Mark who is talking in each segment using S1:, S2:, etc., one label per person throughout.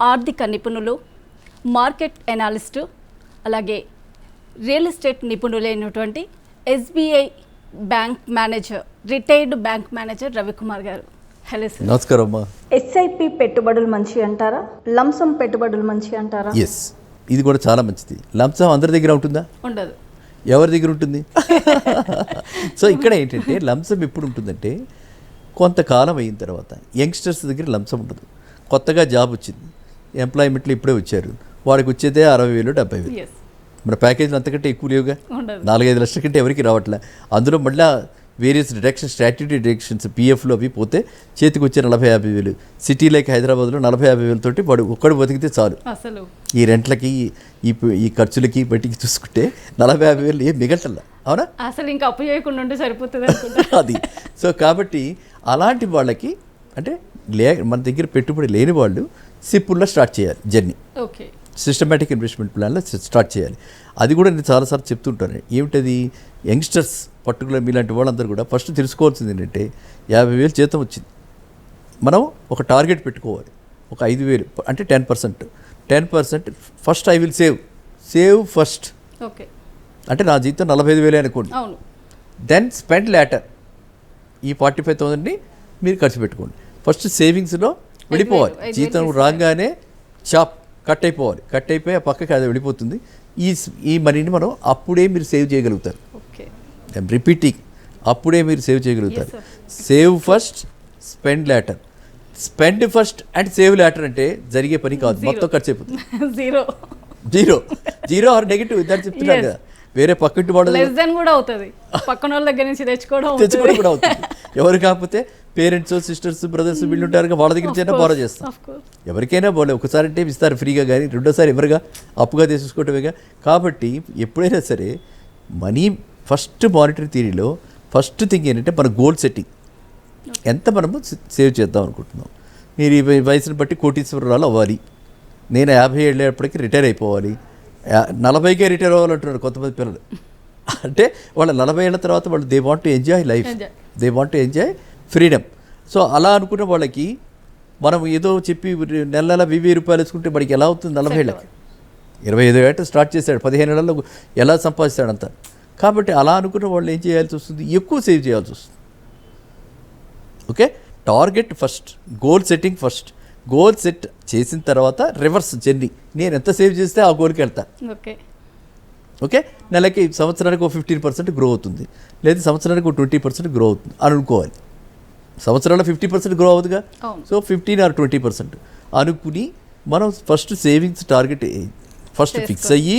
S1: ఆర్థిక నిపుణులు, market analyst, అలాగే రియల్ ఎస్టేట్ నిపుణులైనటువంటి SBI bank manager, retired bank manager Ravikumar garu. Hello sir.
S2: నమస్కారం అమ్మా.
S3: ఎస్ఐపి పెట్టుబడులు మంచి అంటారా, లంసమ్ పెట్టుబడులు మంచి అంటారా?
S2: ఎస్, ఇది కూడా చాలా మంచిది. లంసమ్ అందరి దగ్గర ఉంటుందా?
S1: ఉండదు.
S2: ఎవరి దగ్గర ఉంటుంది? సో ఇక్కడ ఏంటంటే లంసమ్ ఎప్పుడు ఉంటుందంటే కొంతకాలం అయిన తర్వాత యంగ్స్టర్స్ దగ్గర లంసమ్ ఉండదు. కొత్తగా జాబ్ వచ్చింది, ఎంప్లాయ్మెంట్లో ఇప్పుడే వచ్చారు, వాడికి వచ్చేదే 60,000 70,000. మన ప్యాకేజీలు అంతకంటే ఎక్కువ లేవుగా, 4-5 లక్షల కంటే ఎవరికి రావట్లే. అందులో మళ్ళీ వేరియస్ డిడక్షన్స్, స్టాట్యూటరీ డిడక్షన్స్, పిఎఫ్లు అవి పోతే చేతికి వచ్చే 40-50,000. సిటీలోకి హైదరాబాద్లో 40-50,000 తోటి వాడు ఒక్కడు బతికితే చాలు.
S1: అసలు
S2: ఈ రెంట్లకి ఈ ఖర్చులకి బట్టికి చూసుకుంటే 40-50,000 ఏం మిగలటల్లా, అవునా?
S1: అసలు ఇంకా అప్పు చేయకుండా ఉంటే సరిపోతుంది
S2: అది. సో కాబట్టి అలాంటి వాళ్ళకి అంటే మన దగ్గర పెట్టుబడి లేని వాళ్ళు సిప్పుల్లో స్టార్ట్ చేయాలి జర్నీ.
S1: ఓకే,
S2: సిస్టమేటిక్ ఇన్వెస్ట్మెంట్ ప్లాన్లో స్టార్ట్ చేయాలి. అది కూడా నేను చాలాసార్లు చెప్తుంటాను. ఏమిటది, యంగ్స్టర్స్ పర్టికులర్ మీలాంటి వాళ్ళందరూ కూడా ఫస్ట్ తెలుసుకోవాల్సింది ఏంటంటే 50,000 జీతం వచ్చింది, మనం ఒక టార్గెట్ పెట్టుకోవాలి. ఒక 5,000 అంటే 10% first I will save first.
S1: Okay,
S2: అంటే నా జీతం 45,000 అనుకోండి.
S1: అవును.
S2: Then spend later. ఈ 45,000ని మీరు ఖర్చు పెట్టుకోండి. ఫస్ట్ సేవింగ్స్లో వెళ్ళిపోవాలి. జీతం రాగానే షాప్ కట్ అయిపోవాలి. కట్ అయిపోయి ఆ పక్కకి అది వెళ్ళిపోతుంది. ఈ మనీని మనం అప్పుడే మీరు సేవ్ చేయగలుగుతారు. ఐఎమ్ రిపీటింగ్, అప్పుడే మీరు సేవ్ చేయగలుగుతారు. Save first, spend later. Spend first and save later అంటే జరిగే పని కాదు, మొత్తం ఖర్చు అయిపోతుంది. జీరో ఆర్ నెగిటివ్ దాన్ని చెప్తున్నాను కదా. వేరే పక్కింటి వాళ్ళు
S1: కూడా అవుతుంది, పక్కన వాళ్ళ దగ్గర నుంచి తెచ్చుకోవడం
S2: కూడా అవుతుంది. ఎవరు కాకపోతే పేరెంట్స్, సిస్టర్స్, బ్రదర్స్ వీళ్ళు ఉంటారు, వాళ్ళ దగ్గర నుంచి బారో చేస్తాం. ఎవరికైనా బాలే, ఒకసారి అంటే ఇస్తారు ఫ్రీగా, కానీ రెండోసారి ఎవరుగా అప్పుగా తీసుకోవటమేగా. కాబట్టి ఎప్పుడైనా సరే మనీ ఫస్ట్ మానిటరీ థియరీలో ఫస్ట్ థింగ్ ఏంటంటే మన గోల్ సెట్టింగ్. ఎంత మనము సేవ్ చేద్దాం అనుకుంటున్నాం. మీరు ఈ వయసుని బట్టి కోటీశ్వరరాలు అవ్వాలి, నేను 50 ఏళ్ళప్పటికీ రిటైర్ అయిపోవాలి, 40కే రిటైర్ అవ్వాలంటున్నారు కొంతమంది పిల్లలు. అంటే వాళ్ళ 40 ఏళ్ళ తర్వాత వాళ్ళు they want to enjoy life, they want to enjoy freedom. So అలా అనుకున్న వాళ్ళకి మనం ఏదో చెప్పి నెల 1,000 రూపాయలు వేసుకుంటే మనకి ఎలా అవుతుంది? 40 ఏళ్ళకి 25 ఏళ్ళ స్టార్ట్ చేశాడు, 15 ఏళ్ళలో ఎలా సంపాదిస్తాడు అంతా. కాబట్టి అలా అనుకున్న వాళ్ళు ఏం చేయాల్సి వస్తుంది? ఎక్కువ సేవ్ చేయాల్సి వస్తుంది. Okay, target first, goal setting first. Goal set చేసిన తర్వాత రివర్స్ జర్నీ. నేను ఎంత సేవ్ చేస్తే ఆ గోల్కి వెళ్తా. ఓకే, నెలకి సంవత్సరానికి ఒక 15% గ్రో అవుతుంది, లేదా సంవత్సరానికి ఒక 20% గ్రో అవుతుంది అని అనుకోవాలి. సంవత్సరాల్లో 50% గ్రో అవుతుందిగా. సో 15 or 20% అనుకుని మనం first savings target first fix అయ్యి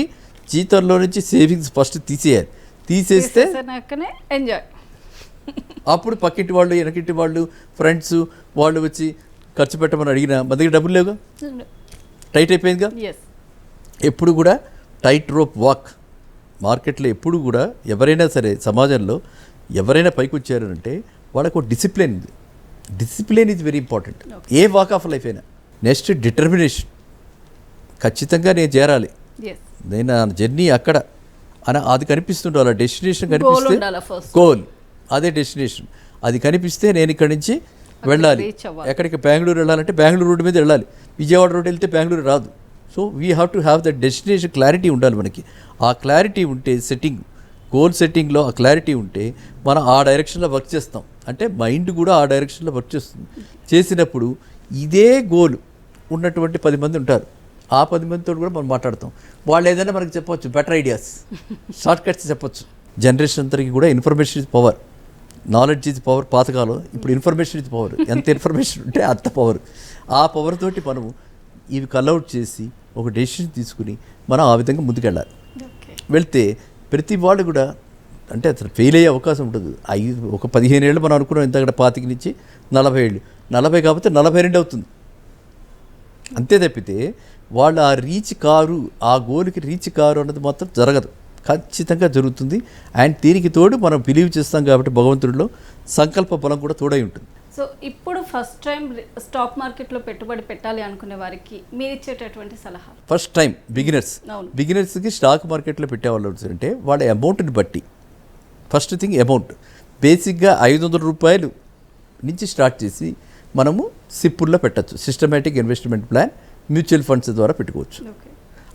S2: జీతంలో నుంచి సేవింగ్స్ ఫస్ట్ తీసేయాలి. తీసేస్తే
S1: ఎంజాయ్.
S2: అప్పుడు పక్కింటి వాళ్ళు, వెనకింటి వాళ్ళు, ఫ్రెండ్స్ వాళ్ళు వచ్చి ఖర్చు పెట్టమని అడిగినా మన దగ్గర డబ్బులు లేవుగా, టైట్ అయిపోయిందిగా. ఎప్పుడు కూడా టైట్ రోప్ వాక్. మార్కెట్లో ఎప్పుడు కూడా ఎవరైనా సరే, సమాజంలో ఎవరైనా పైకి వచ్చారు అంటే వాళ్ళకు ఒక డిసిప్లిన్ ఉంది. డిసిప్లిన్ ఈజ్ వెరీ ఇంపార్టెంట్ ఏ వాక్ ఆఫ్ లైఫ్ అయినా. Next determination. ఖచ్చితంగా నేను చేరాలి, నేను నా జర్నీ అక్కడ అని అది కనిపిస్తుంటే, అలా డెస్టినేషన్ కనిపిస్తే గోల్ అదే డెస్టినేషన్. అది కనిపిస్తే నేను ఇక్కడి నుంచి వెళ్ళాలి. ఎక్కడికి బెంగళూరు వెళ్ళాలంటే బెంగళూరు రోడ్డు మీద వెళ్ళాలి, విజయవాడ రోడ్డు వెళ్తే బెంగళూరు రాదు. So we have to have the destination clarity ఉండాలి మనకి. ఆ క్లారిటీ ఉంటే సెట్టింగ్, గోల్ సెట్టింగ్లో ఆ క్లారిటీ ఉంటే మనం ఆ డైరెక్షన్లో వర్క్ చేస్తాం. అంటే మైండ్ కూడా ఆ డైరెక్షన్లో వర్క్ చేస్తుంది. చేసినప్పుడు ఇదే గోల్ ఉన్నటువంటి 10 మంది ఉంటారు, ఆ 10 మందితో కూడా మనం మాట్లాడతాం. వాళ్ళు ఏదైనా మనకి చెప్పవచ్చు, బెటర్ ఐడియాస్, షార్ట్ కట్స్ చెప్పొచ్చు. జనరేషన్ అంతరికి కూడా information is power, knowledge is power. పాతకాలం, ఇప్పుడు ఇన్ఫర్మేషన్ ఇస్ పవర్. ఎంత ఇన్ఫర్మేషన్ ఉంటే అంత పవర్. ఆ పవర్ తోటి మనము ఇవి కల్అవుట్ చేసి ఒక డెసిషన్ తీసుకుని మనం ఆ విధంగా ముందుకెళ్ళాలి. వెళ్తే ప్రతి వాళ్ళు కూడా అంటే అసలు ఫెయిల్ అయ్యే అవకాశం ఉంటుంది. ఒక 15 ఏళ్ళు మనం అనుకున్నాం, ఇంతకంటే 25 నుంచి 40 ఏళ్ళు, 40 కాకపోతే 42 అవుతుంది. అంతే తప్పితే వాళ్ళు ఆ రీచ్ కారు, ఆ గోల్కి రీచ్ కారు అన్నది మాత్రం జరగదు. ఖచ్చితంగా జరుగుతుంది. అండ్ దీనికి తోడు మనం బిలీవ్ చేస్తాం కాబట్టి భగవంతుడిలో సంకల్ప బలం కూడా తోడై ఉంటుంది.
S1: సో ఇప్పుడు ఫస్ట్ టైం స్టాక్ మార్కెట్లో పెట్టుబడి పెట్టాలి అనుకునే వారికి మీరు ఇచ్చేటటువంటి సలహా?
S2: ఫస్ట్ టైం బిగినర్స్కి స్టాక్ మార్కెట్లో పెట్టేవాళ్ళు అంటే వాళ్ళ అమౌంట్ని బట్టి. First thing amount. బేసిక్గా 500 రూపాయలు నుంచి స్టార్ట్ చేసి మనము సిప్పుల్లో పెట్టచ్చు. Systematic investment plan mutual funds ద్వారా పెట్టుకోవచ్చు.
S1: ఓకే.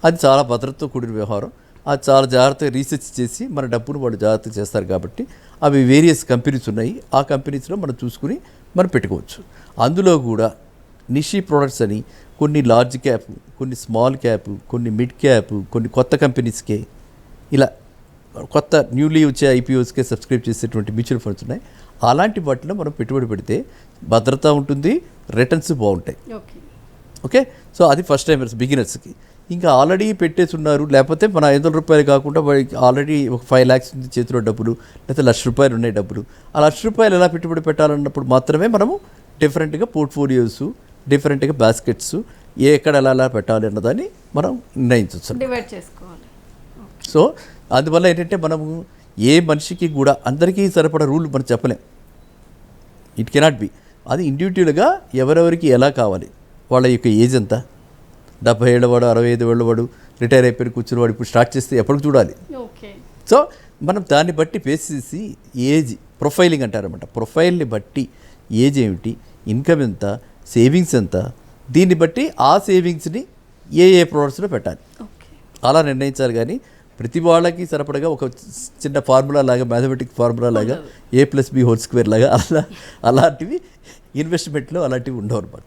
S2: అది చాలా భద్రతతో కూడిన వ్యవహారం. అది చాలా జాగ్రత్తగా రీసెర్చ్ చేసి మన డబ్బును వాళ్ళు జాగ్రత్తగా చేస్తారు కాబట్టి అవి వేరియస్ కంపెనీస్ ఉన్నాయి. ఆ కంపెనీస్లో మనం చూసుకుని మనం పెట్టుకోవచ్చు. అందులో కూడా నిషి ప్రొడక్ట్స్ అని కొన్ని లార్జ్ క్యాప్, కొన్ని స్మాల్ క్యాప్, కొన్ని మిడ్ క్యాప్, కొన్ని కొత్త కంపెనీస్కే ఇలా కొత్త న్యూలీ వచ్చే ఐపీఓస్కే సబ్స్క్రైబ్ చేసేటువంటి మ్యూచువల్ ఫండ్స్ ఉన్నాయి. అలాంటి వాటిలో మనం పెట్టుబడి పెడితే భద్రత ఉంటుంది, రిటర్న్స్ బాగుంటాయి.
S1: ఓకే.
S2: ఓకే. సో అది ఫస్ట్ టైమర్స్ బిగినర్స్కి. ఇంకా ఆల్రెడీ పెట్టేసి ఉన్నారు, లేకపోతే మన 500 రూపాయలు కాకుండా వాడికి ఆల్రెడీ ఒక 5 lakhs ఉంది చేతిలో డబ్బులు, లేకపోతే 1,00,000 రూపాయలు ఉన్నాయి డబ్బులు. ఆ 1,00,000 రూపాయలు ఎలా పెట్టుబడి పెట్టాలన్నప్పుడు మాత్రమే మనము డిఫరెంట్గా పోర్ట్ఫోలియోస్, డిఫరెంట్గా బాస్కెట్స్ ఎక్కడ ఎలా పెట్టాలి అన్నదాన్ని మనం నిర్ణయించవచ్చు.
S1: డివైడ్ చేసుకోవాలి.
S2: సో అందువల్ల ఏంటంటే మనము ఏ మనిషికి కూడా అందరికీ సరిపడా రూల్ మనం చెప్పలేం. It cannot be. అది ఇండివిజువల్గా ఎవరెవరికి ఎలా కావాలి, వాళ్ళ యొక్క ఏజ్ ఎంత, 70 ఏళ్ళవాడు, 65 ఏళ్ళవాడు, రిటైర్ అయిపోయి కూర్చుని వాడు ఇప్పుడు స్టార్ట్ చేస్తే ఎప్పటికి చూడాలి.
S1: ఓకే.
S2: సో మనం దాన్ని బట్టి బేస్ చేసి ఏజ్ ప్రొఫైలింగ్ అంటారన్నమాట. ప్రొఫైల్ని బట్టి ఏజ్ ఏమిటి, ఇన్కమ్ ఎంత, సేవింగ్స్ ఎంత, దీన్ని బట్టి ఆ సేవింగ్స్ని ఏ ప్రొడక్ట్స్లో పెట్టాలి
S1: ఓకే.
S2: అలా నిర్ణయించాలి. కానీ ప్రతి వాళ్ళకి సరిపడగా ఒక చిన్న ఫార్ములా లాగా, మ్యాథమెటిక్ ఫార్ములా లాగా A+B² లాగా అలాంటివి ఇన్వెస్ట్మెంట్లో అలాంటివి ఉండవు అనమాట.